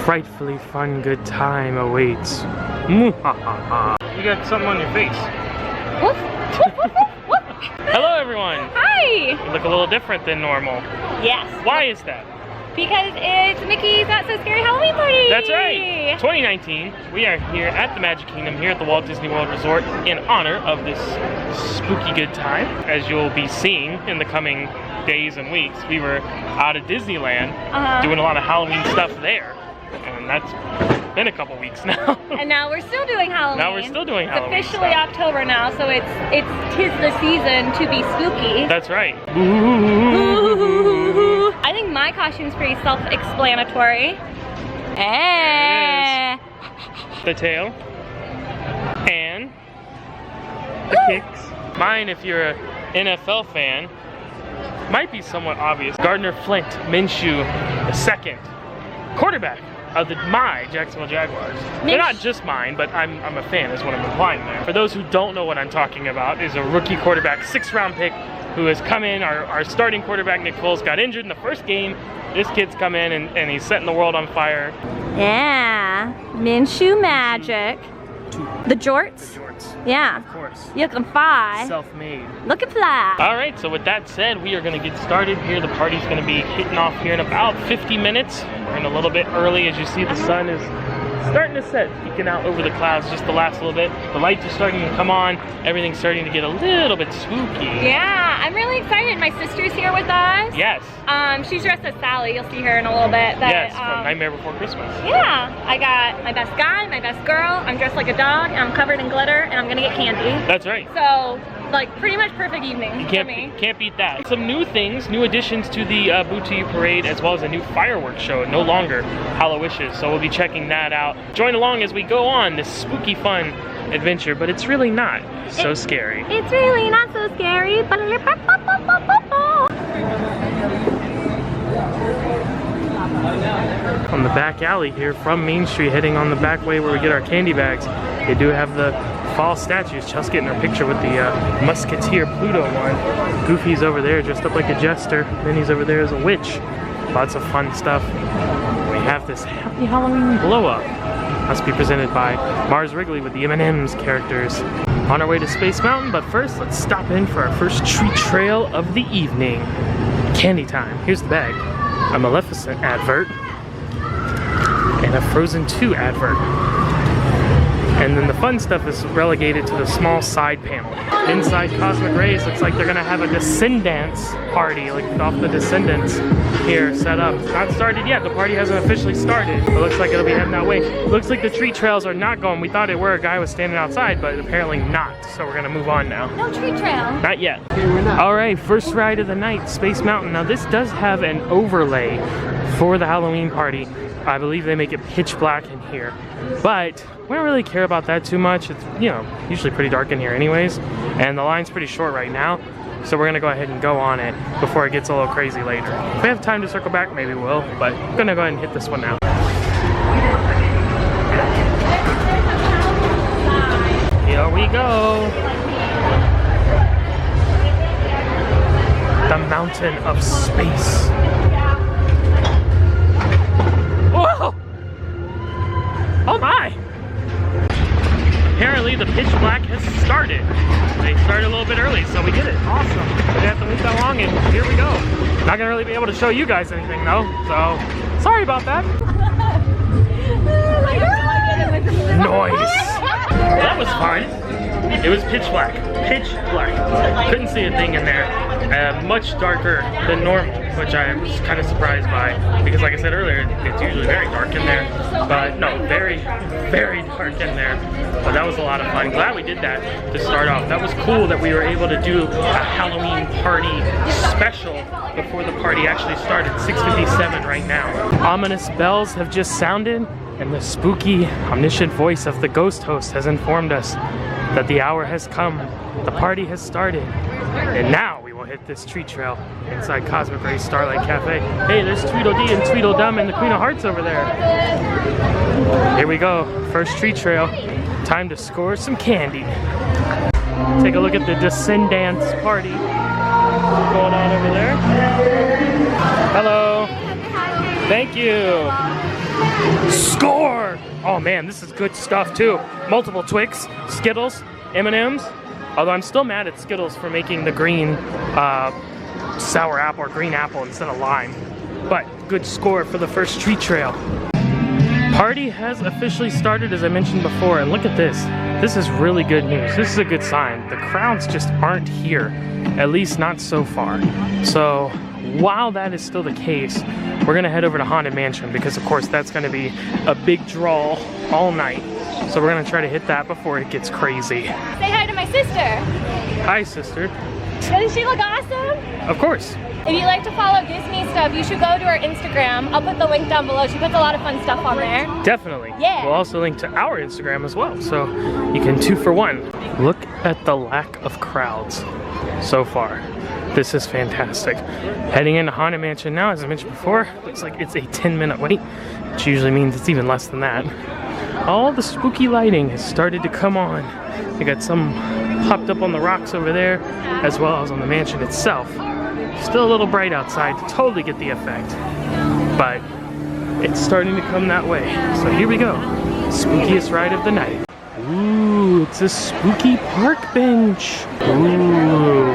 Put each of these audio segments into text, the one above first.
frightfully fun good time awaits. You got something on your face. Woof, woof, woof, woof, woof. Hello everyone. Hi. You look a little different than normal. Yes. Why is that? Because it's Mickey's Not So Scary Halloween Party. That's right. 2019. We are here at the Magic Kingdom here at the Walt Disney World Resort in honor of this spooky good time. As you'll be seeing in the coming days and weeks, we were out at Disneyland doing a lot of Halloween stuff there. And that's been a couple weeks now. And now we're still doing Halloween. Now we're still doing Halloween. It's officially October now, so it's 'tis the season to be spooky. That's right. Ooh. I think my costume's pretty self-explanatory. There it is. The tail and the kicks. Mine, if you're an NFL fan, might be somewhat obvious. Gardner Flint Minshew II, quarterback of my Jacksonville Jaguars. They're not just mine, but I'm a fan is what I'm implying there. For those who don't know what I'm talking about, is a rookie quarterback, 6th round pick who has come in. Our starting quarterback, Nick Foles, got injured in the first game. This kid's come in and he's setting the world on fire. Yeah, Minshew magic. The jorts? The jorts. Yeah. Of course. You looking fly. Self-made. Looking fly. All right, so with that said, we are gonna get started here. The party's gonna be hitting off here in about 50 minutes. We're in a little bit early. As you see, the sun is starting to set, peeking out over the clouds just the last little bit. The lights are starting to come on. Everything's starting to get a little bit spooky. Yeah, I'm really excited. My sister's here with us. Yes. She's dressed as Sally. You'll see her in a little bit. But, yes, from Nightmare Before Christmas. Yeah, I got my best guy, my best girl. I'm dressed like a dog, and I'm covered in glitter, and I'm gonna get candy. That's right. So, like, pretty much perfect evening for me. Can't beat that. Some new things, new additions to the Boot to You parade, as well as a new fireworks show. No longer Hallowishes, so we'll be checking that out. Join along as we go on this spooky fun adventure, but it's really not so scary. It's really not so scary. On the back alley here from Main Street, heading on the back way where we get our candy bags, they do have the fall statues. Just getting her picture with the Musketeer Pluto one. Goofy's over there dressed up like a jester. Minnie's over there as a witch. Lots of fun stuff. We have this Happy Halloween blow up. Must be presented by Mars Wrigley with the M&M's characters. On our way to Space Mountain, but first let's stop in for our first treat trail of the evening. Candy time. Here's the bag. A Maleficent advert and a Frozen 2 advert. And then the fun stuff is relegated to the small side panel. Inside Cosmic Rays, looks like they're gonna have a Descendants party, like off the Descendants here set up. It's not started yet, the party hasn't officially started, but looks like it'll be heading that way. Looks like the treat trails are not going. We thought it were, a guy was standing outside, but apparently not. So we're gonna move on now. No treat trail. Not yet. All right, first ride of the night, Space Mountain. Now this does have an overlay for the Halloween party. I believe they make it pitch black in here, but we don't really care about that too much. It's, you know, usually pretty dark in here anyways, and the line's pretty short right now, so we're gonna go ahead and go on it before it gets a little crazy later. If we have time to circle back, maybe we'll, but I'm gonna go ahead and hit this one now. Here we go. The Mountain of Space. Whoa! Oh my! Apparently the pitch black has started. They started a little bit early, so we did it. Awesome. We didn't have to wait that long, and here we go. Not gonna really be able to show you guys anything though, so sorry about that. Noise. That was fun. It was pitch black. Pitch black. Couldn't see a thing in there. Much darker than normal, which I was kind of surprised by, because like I said earlier, it's usually very dark in there, but no, very, very dark in there. But that was a lot of fun. Glad we did that to start off. That was cool that we were able to do a Halloween party special before the party actually started. 6:57 right now. Ominous bells have just sounded, and the spooky, omniscient voice of the ghost host has informed us that the hour has come. The party has started, and now we will hit this treat trail inside Cosmic Rays Starlight Cafe. Hey, there's Tweedledee and Tweedledum and the Queen of Hearts over there. Here we go, first treat trail. Time to score some candy. Take a look at the Descendants party going on over there. Hello. Thank you. Score! Oh man, this is good stuff too. Multiple Twix, Skittles, M&Ms. Although I'm still mad at Skittles for making the green sour apple or green apple instead of lime. But good score for the first treat trail. Party has officially started, as I mentioned before, and look at this. This is really good news. This is a good sign. The crowds just aren't here, at least not so far. So while that is still the case, we're gonna head over to Haunted Mansion because of course that's gonna be a big draw all night. So we're gonna try to hit that before it gets crazy. Say hi to my sister. Hi, sister. Doesn't she look awesome? Of course. If you like to follow Disney stuff, you should go to her Instagram. I'll put the link down below. She puts a lot of fun stuff on there. Definitely. Yeah. We'll also link to our Instagram as well, so you can 2 for 1. Look at the lack of crowds so far. This is fantastic. Heading into Haunted Mansion now, as I mentioned before, looks like it's a 10-minute wait, which usually means it's even less than that. All the spooky lighting has started to come on. We got some popped up on the rocks over there, as well as on the mansion itself. Still a little bright outside to totally get the effect, but it's starting to come that way. So here we go. Spookiest ride of the night. Ooh, it's a spooky park bench. Ooh.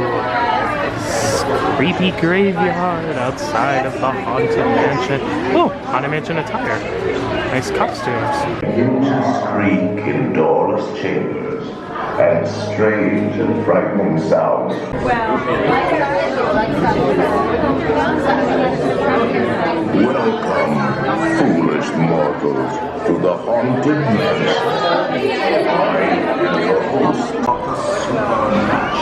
Creepy graveyard outside of the Haunted Mansion. Oh, Haunted Mansion attire. Nice costumes. Hinges creak in doorless chambers, and strange and frightening sounds. Welcome, foolish mortals, to the Haunted Mansion. I am your host of the supernatural.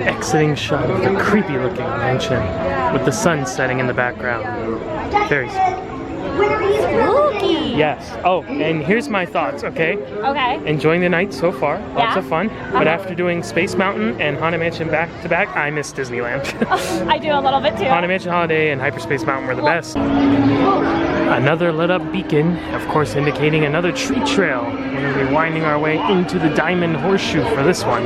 Exiting shot of the creepy looking mansion with the sun setting in the background. Very Spooky. Yes. Oh, and here's my thoughts, okay? Okay. Enjoying the night so far. Lots Yeah? of fun. But after doing Space Mountain and Haunted Mansion back to back, I miss Disneyland. I do a little bit too. Haunted Mansion Holiday and Hyperspace Mountain were the best. Another lit up beacon, of course indicating another treat trail. We're going to be winding our way into the Diamond Horseshoe for this one.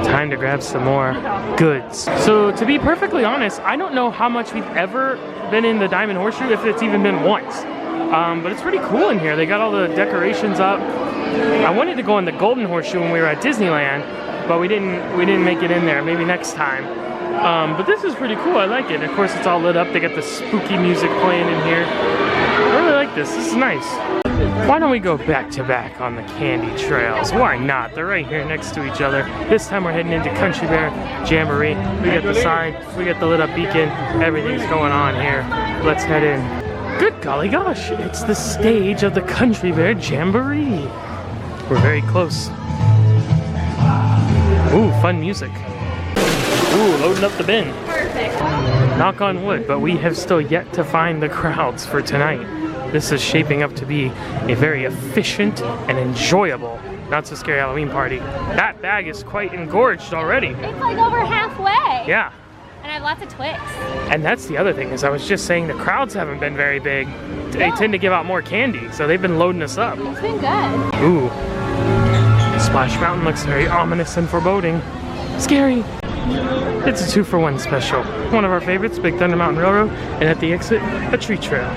Time to grab some more goods. So to be perfectly honest, I don't know how much we've ever been in the Diamond Horseshoe, if it's even been once. But it's pretty cool in here. They got all the decorations up. I wanted to go in the Golden Horseshoe when we were at Disneyland, but we didn't make it in there. Maybe next time. But this is pretty cool. I like it. Of course, it's all lit up. They got the spooky music playing in here. I really like this. This is nice. Why don't we go back to back on the candy trails? Why not? They're right here next to each other. This time we're heading into Country Bear Jamboree. We got the sign, we got the lit up beacon. Everything's going on here. Let's head in. Good golly gosh, it's the stage of the Country Bear Jamboree. We're very close. Ooh, fun music. Ooh, loading up the bin. Perfect. Knock on wood, but we have still yet to find the crowds for tonight. This is shaping up to be a very efficient and enjoyable, not so scary Halloween party. That bag is quite engorged already. It's like over halfway. Yeah. And I have lots of Twix. And that's the other thing, is I was just saying the crowds haven't been very big. They tend to give out more candy, so they've been loading us up. It's been good. Ooh. Splash Mountain looks very ominous and foreboding. Scary. It's a 2 for 1 special. One of our favorites, Big Thunder Mountain Railroad, and at the exit, a treat trail.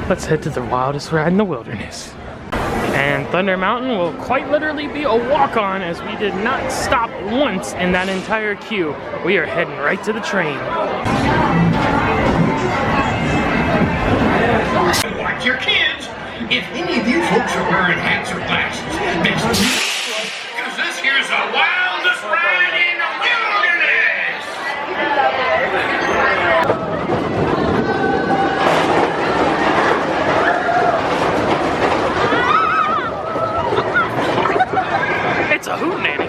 Let's head to the wildest ride in the wilderness. And Thunder Mountain will quite literally be a walk-on, as we did not stop once in that entire queue. We are heading right to the train. Watch your kids. If any of you folks are wearing hats or glasses, because this here's the wildest ride in the wilderness. It's a hootenanny.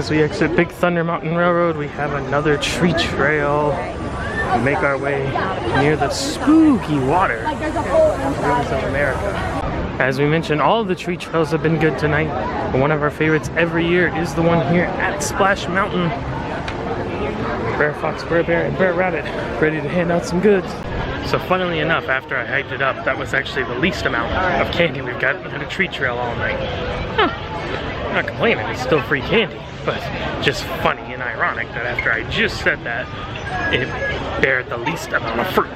As we exit Big Thunder Mountain Railroad, we have another tree trail. We make our way near the spooky water rivers of America. As we mentioned, all of the tree trails have been good tonight. But one of our favorites every year is the one here at Splash Mountain. Bear Fox, Bear Bear, and Bear Rabbit ready to hand out some goods. So funnily enough, after I hyped it up, that was actually the least amount of candy we've got at a tree trail all night. Huh. I'm not complaining, it's still free candy, but just funny and ironic that after I just said that, it bared the least amount of fruit.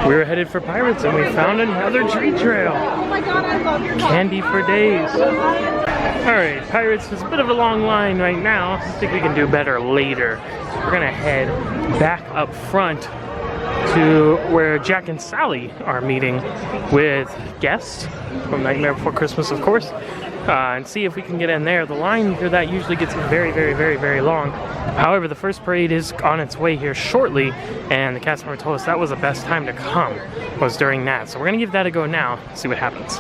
We were headed for Pirates and we found another tree trail. Oh my god, I love your Candy for days. Alright, Pirates is a bit of a long line right now. I think we can do better later. We're gonna head back up front to where Jack and Sally are meeting with guests from Nightmare Before Christmas, of course, and see if we can get in there. The line for that usually gets very, very, very, very long. However, the first parade is on its way here shortly, and the cast member told us that was the best time to come, was during that. So we're gonna give that a go now, see what happens.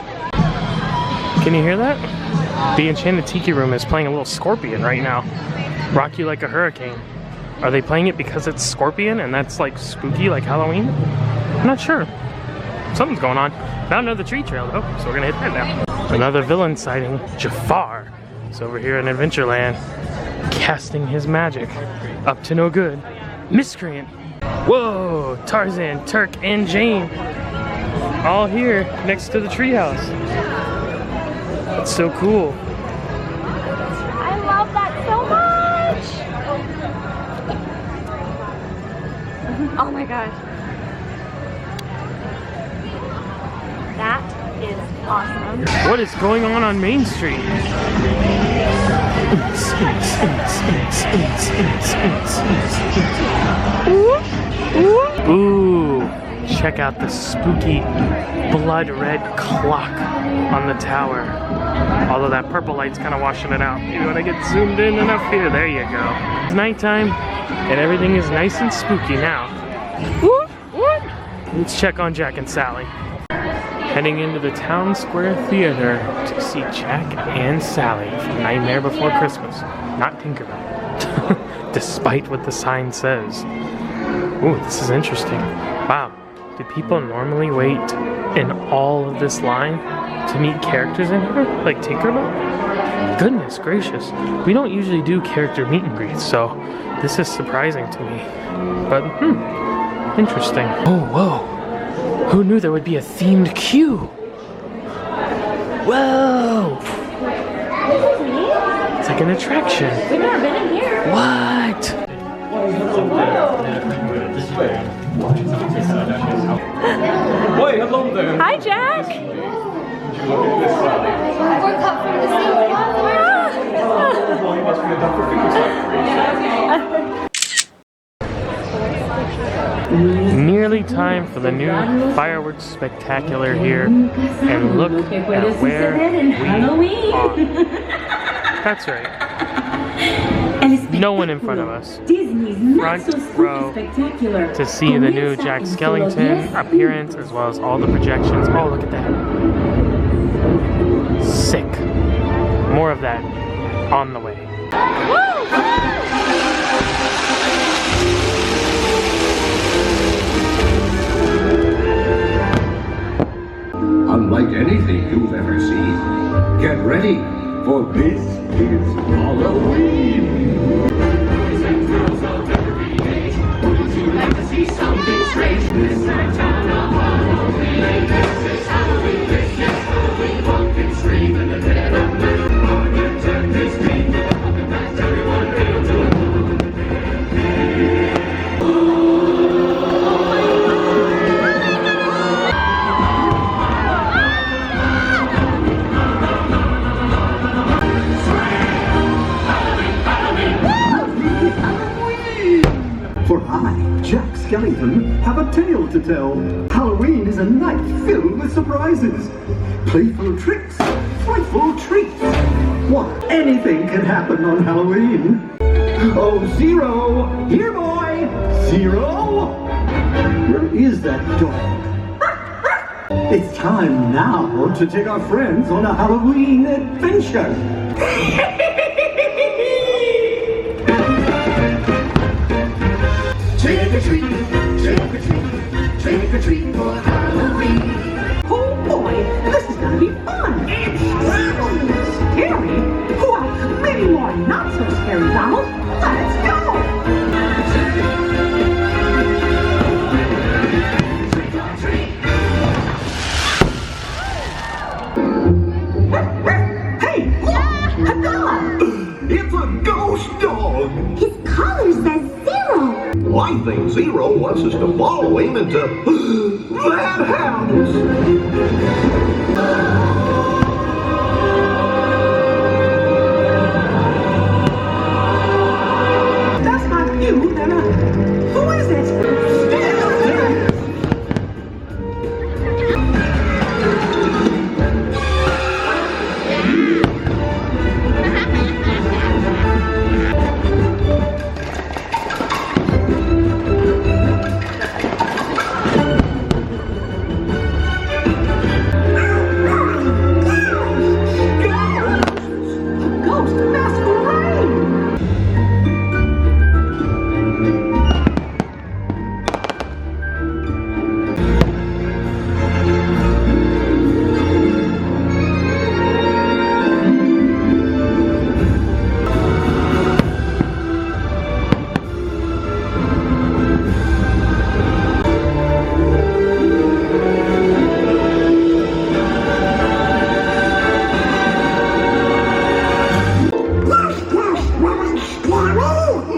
Can you hear that? The Enchanted Tiki Room is playing a little Scorpion right now. Rock You Like a Hurricane. Are they playing it because it's Scorpion and that's like spooky, like Halloween? I'm not sure. Something's going on. Found another tree trail though, so we're gonna hit that now. Another villain sighting, Jafar, is over here in Adventureland, casting his magic. Up to no good. Miscreant. Whoa, Tarzan, Turk, and Jane. All here next to the treehouse. That's so cool. I love that so much! Oh my gosh. That is awesome. What is going on Main Street? Ooh, check out the spooky blood red clock on the tower. Although that purple light's kind of washing it out. Maybe when I get zoomed in enough here, there you go. It's nighttime and everything is nice and spooky now. What? Let's check on Jack and Sally. Heading into the Town Square Theater to see Jack and Sally from Nightmare Before Christmas. Not Tinkerbell. Despite what the sign says. Ooh, this is interesting. Wow. Do people normally wait in all of this line to meet characters in here? Like Tinkerbell? Goodness gracious. We don't usually do character meet and greets, so this is surprising to me. But, interesting. Oh, whoa. Who knew there would be a themed queue? Whoa! It's like an attraction. We've never been in here. What? Hi, Jack. Nearly time for the new fireworks spectacular here, and look at where we are. That's right. No one in front of us. Front row to see the new Jack Skellington appearance, as well as all the projections. Oh, look at that. Sick. More of that on the way. Unlike anything you've ever seen, get ready, for this is Halloween! Would you like to see something strange? This night on Halloween. This is Halloween, this is Halloween. Pumpkin scream in the dead of night. Ornament and his dream with the pumpkin mask. Everyone hail to the moon. For I, Jack Skellington, have a tale to tell. Halloween is a night filled with surprises. Playful tricks, frightful treats. What, anything can happen on Halloween. Oh, Zero! Here, boy! Zero! Where is that dog? It's time now to take our friends on a Halloween adventure. Trick or treat, trick or treat, trick or treat for Halloween. Oh boy, this is gonna be fun. Extremely scary. Well, maybe more not so scary, Donald. Let's go. Trick or treat. Hey, look, a dog. It's a ghost dog. His collar says 0. I think Zero wants us to follow him into that house. That's not you, then. Who is it? Ghost masquerade.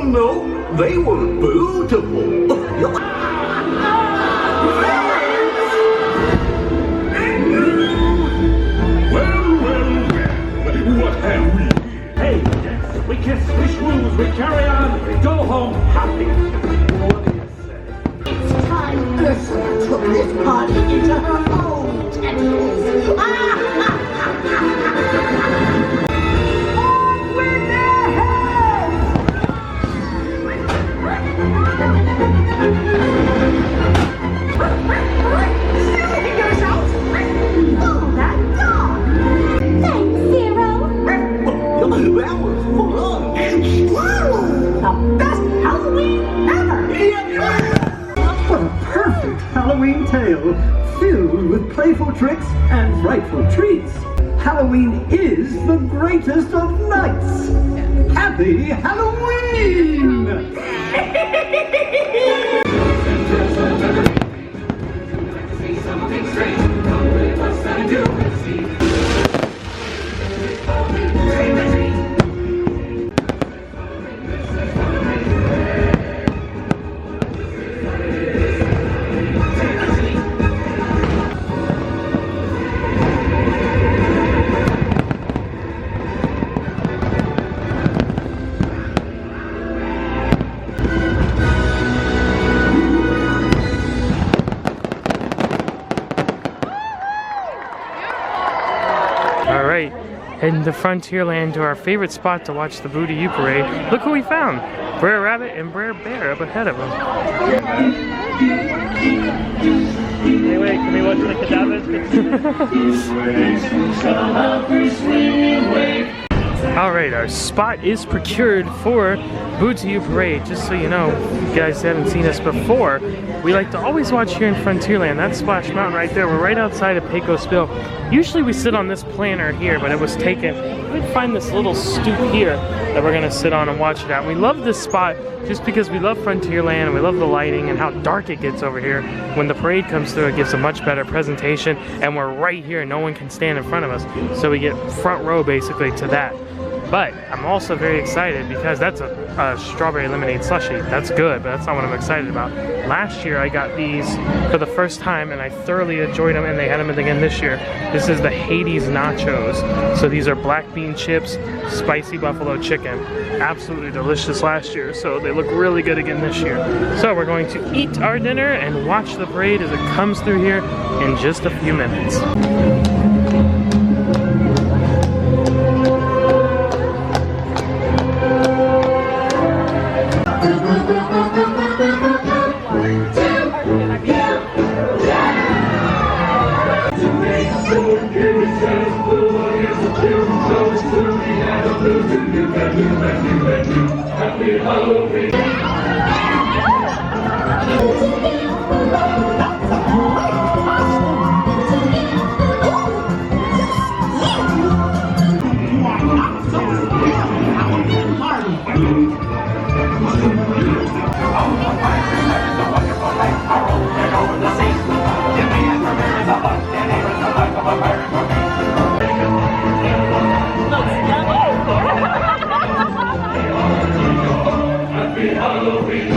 No, they were beautiful. What have we? Hey, yes, we kiss, we schmooze, we carry on, go home happy. What do you say? It's time Ursula took this party into her own tentacles. On with their heads! Still figures out! Follow that dog! Thanks, Zero! That was fun. The best Halloween ever! What a perfect Halloween tale, filled with playful tricks and frightful treats. Halloween is the greatest of nights. Happy Halloween! See something strange. Come with us and you will see. Trick or treat. All right, heading to Frontierland to our favorite spot to watch the WDW parade. Look who we found! Brer Rabbit and Brer Bear up ahead of us. Anyway, can we watch the cadavers? Alright, our spot is procured for WDW Parade. Just so you know, if you guys haven't seen us before, we like to always watch here in Frontierland. That's Splash Mountain right there. We're right outside of Pecos Bill. Usually we sit on this planter here, but it was taken. We'd find this little stoop here that we're gonna sit on and watch it at. We love this spot just because we love Frontierland and we love the lighting and how dark it gets over here. When the parade comes through, it gives a much better presentation, and we're right here, no one can stand in front of us. So we get front row basically to that. But I'm also very excited because that's a strawberry lemonade slushie. That's good, but that's not what I'm excited about. Last year I got these for the first time and I thoroughly enjoyed them, and they had them again this year. This is the Hades Nachos. So these are black bean chips, spicy buffalo chicken. Absolutely delicious last year, so they look really good again this year. So we're going to eat our dinner and watch the parade as it comes through here in just a few minutes. Happy Halloween.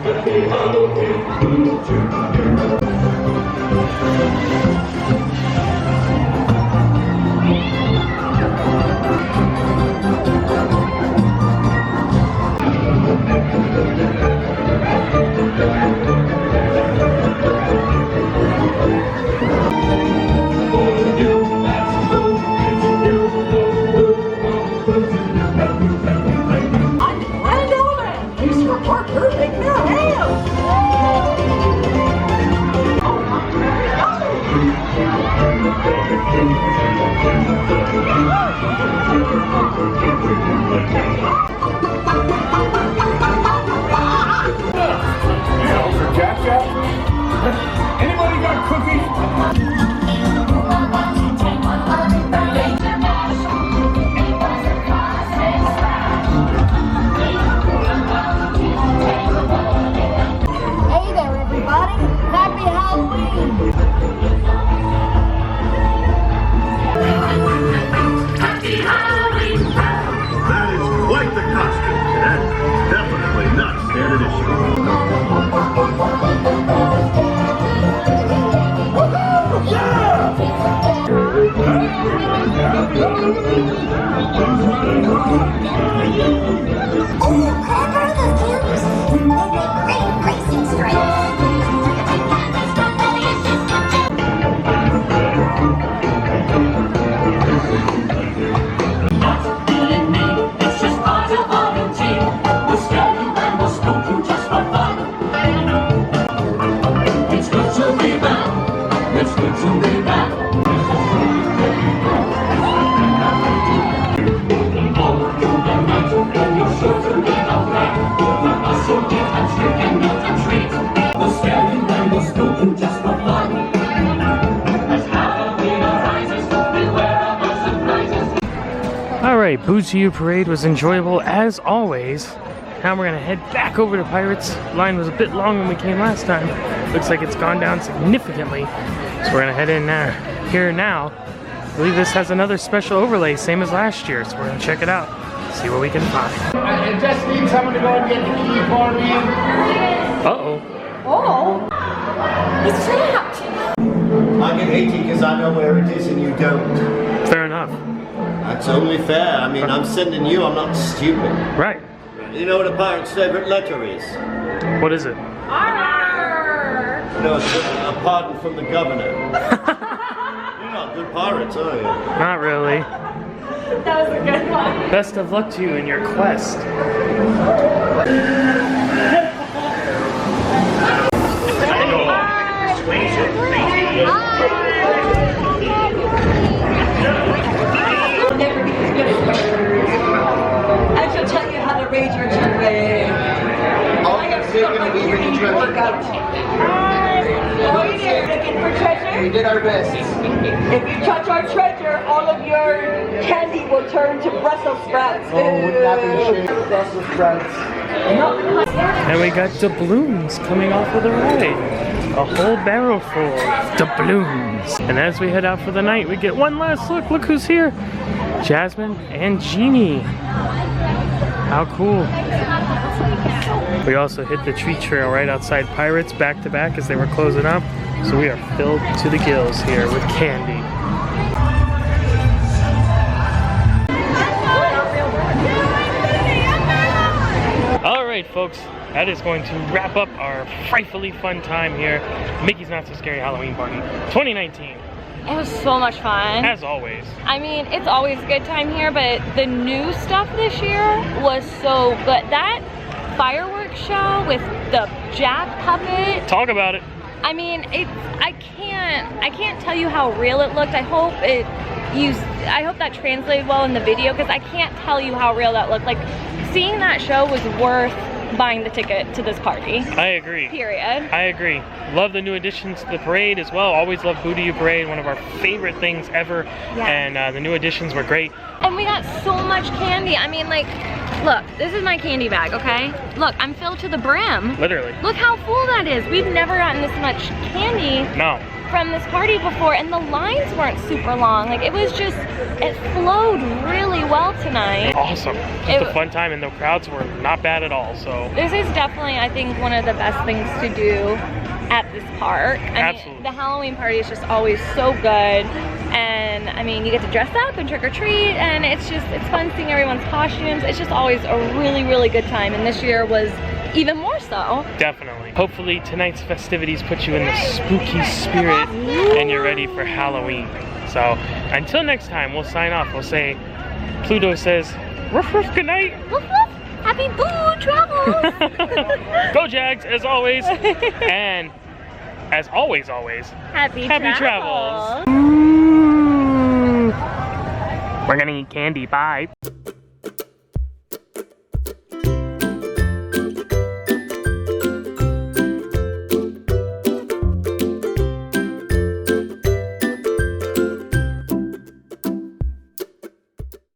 Happy Halloween. Anybody got cookies? Hey there, everybody. Happy Halloween. Happy Halloween. That is quite the costume, Cadet. Definitely not standard issue. Oh, clever, the cubes. They make great racing stripes. It's just part of our routine. We'll scare you and we'll spook you just for fun. It's good to be back. It's good to be back. All through the night, and you're sure to get alright. For us, you'll get a trick and not a treat. We'll scare you and we'll spook you just for fun. As Halloween arises, beware of our surprises. Alright, Boo to You Parade was enjoyable as always. Now we're gonna head back over to Pirates. Line was a bit long when we came last time. Looks like it's gone down significantly. So we're gonna head in here now. I believe this has another special overlay, same as last year. So we're gonna check it out, see what we can find. I just need someone to go and get the key for me. Uh-oh. Oh, it's trapped. I get 80 because I know where it is and you don't. Fair enough. That's only fair. I mean, I'm sending you, I'm not stupid. Right. You know what a pirate's favorite letter is? What is it? No, it's a pardon from the governor. You're not good pirates, are you? Not really. That was a good one. Best of luck to you in your quest. Never be as good as her. I shall tell you how to raise your children. I have someone here you need to work out. Oh, you there looking for treasure? We did our best. If you touch our treasure, all of your candy will turn to Brussels sprouts. Oh, wouldn't that be a shame? Brussels sprouts. And we got doubloons coming off of the ride. A whole barrel full of doubloons. And as we head out for the night, we get one last look. Look who's here. Jasmine and Jeannie. How cool. We also hit the treat trail right outside Pirates back to back as they were closing up. So we are filled to the gills here with candy. All right, folks. that is going to wrap up our frightfully fun time here. Mickey's Not So Scary Halloween Party 2019. It was so much fun. As always. I mean, it's always a good time here, but the new stuff this year was so good. That fireworks show with the Jack puppet. Talk about it. I mean, I can't tell you how real it looked. I hope that translated well in the video, because I can't tell you how real that looked. Like, seeing that show was worth buying the ticket to this party. I agree. Period. I agree. Love the new additions to the parade as well. Always love WDW Parade, one of our favorite things ever. Yeah. And the new additions were great. And we got so much candy. I mean, like, look, this is my candy bag, okay? Look, I'm filled to the brim. Literally. Look how full that is. We've never gotten this much candy from this party before, and the lines weren't super long. Like, it was just, it flowed really well tonight. Awesome. Just a fun time, and the crowds were not bad at all, so. This is definitely, I think, one of the best things to do at this park. I mean, the Halloween party is just always so good. And I mean, you get to dress up and trick or treat, and it's fun seeing everyone's costumes. It's just always a really, really good time. And this year was even more so. Definitely. Hopefully tonight's festivities put you in the spooky spirit and you're ready for Halloween. So until next time, we'll sign off. We'll say, Pluto says, woof woof, good night. Woof woof, happy boo travels. Go Jags, as always. And as always, happy travels. We're gonna eat candy, bye.